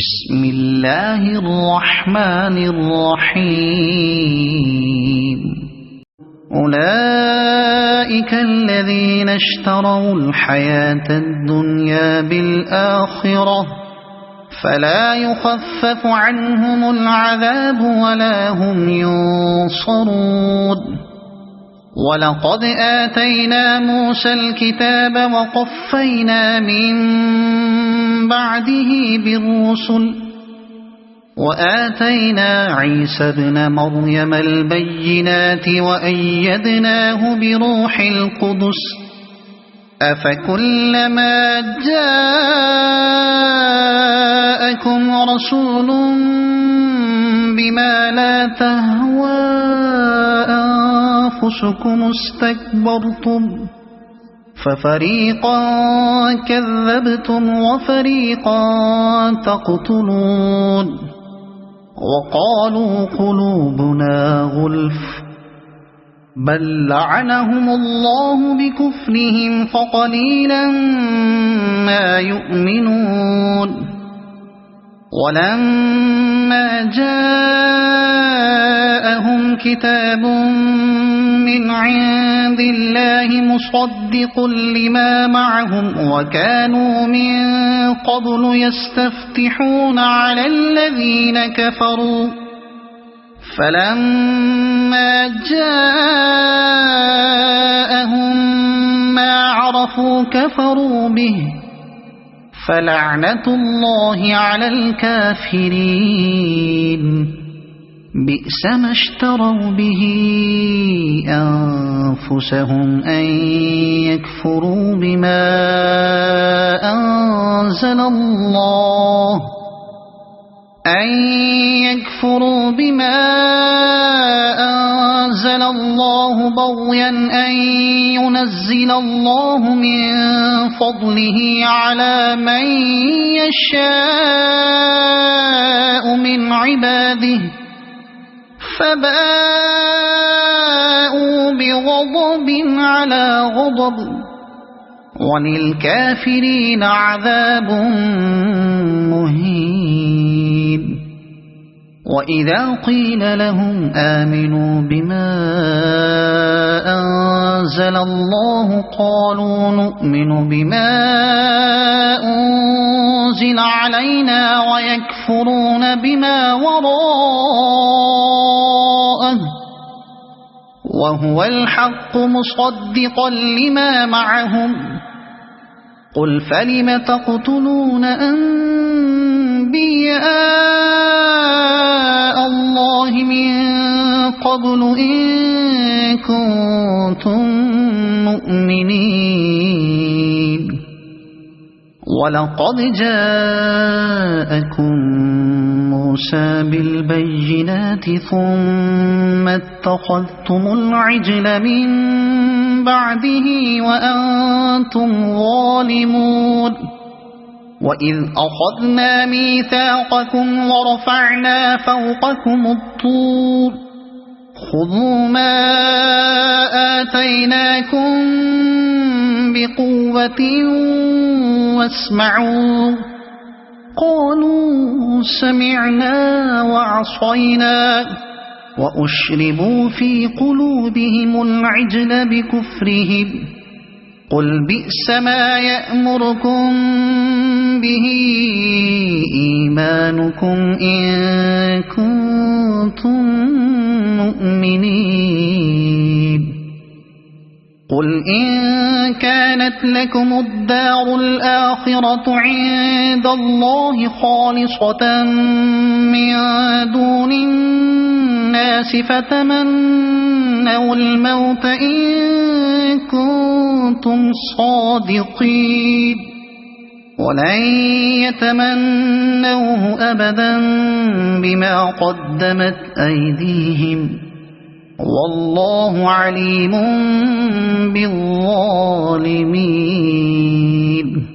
بسم الله الرحمن الرحيم أولئك الذين اشتروا الحياة الدنيا بالآخرة فلا يخفف عنهم العذاب ولا هم ينصرون ولقد آتينا موسى الكتاب وقفينا من بعده بالرسل وآتينا عيسى ابن مريم البينات وأيدناه بروح القدس أفكلما جاءكم رسول بما لا تهوى أنفسكم استكبرتم ففريقا كذبتم وفريقا تقتلون وقالوا قلوبنا غلف بل لعنهم الله بكفرهم فقليلا ما يؤمنون ولما جاءهم كتاب من عند الله مصدق لما معهم وكانوا من قبل يستفتحون على الذين كفروا فلما جاءهم ما عرفوا كفروا به فلعنة الله على الكافرين بئس ما اشتروا به أنفسهم أن يكفروا بما أنزل الله بغيا أن ينزل الله من فضله على من يشاء من عباده فباءوا بغضب على غضب وللكافرين عذاب مهين وإذا قيل لهم آمنوا بما أنزل الله قالوا نؤمن بما أنزل علينا ويكفرون بما وراءه وهو الحق مصدقا لما معهم قل فلم تقتلون أنبياء الله من قبل إن كنتم مؤمنين ولقد جاءكم موسى بالبينات ثم اتخذتم العجل من بعده وأنتم ظالمون وإذ أخذنا ميثاقكم ورفعنا فوقكم الطور خذوا ما آتيناكم بقوة واسمعوا قالوا سمعنا وعصينا وأشربوا في قلوبهم العجل بكفرهم قل بئس ما يأمركم به إيمانكم إن كنتم مؤمنين قل إن كانت لكم الدار الآخرة عند الله خالصة من دون الناس فتمنوا الموت إن كنتم صادقين ولن يتمنوه أبدا بما قدمت أيديهم والله عليم بالظالمين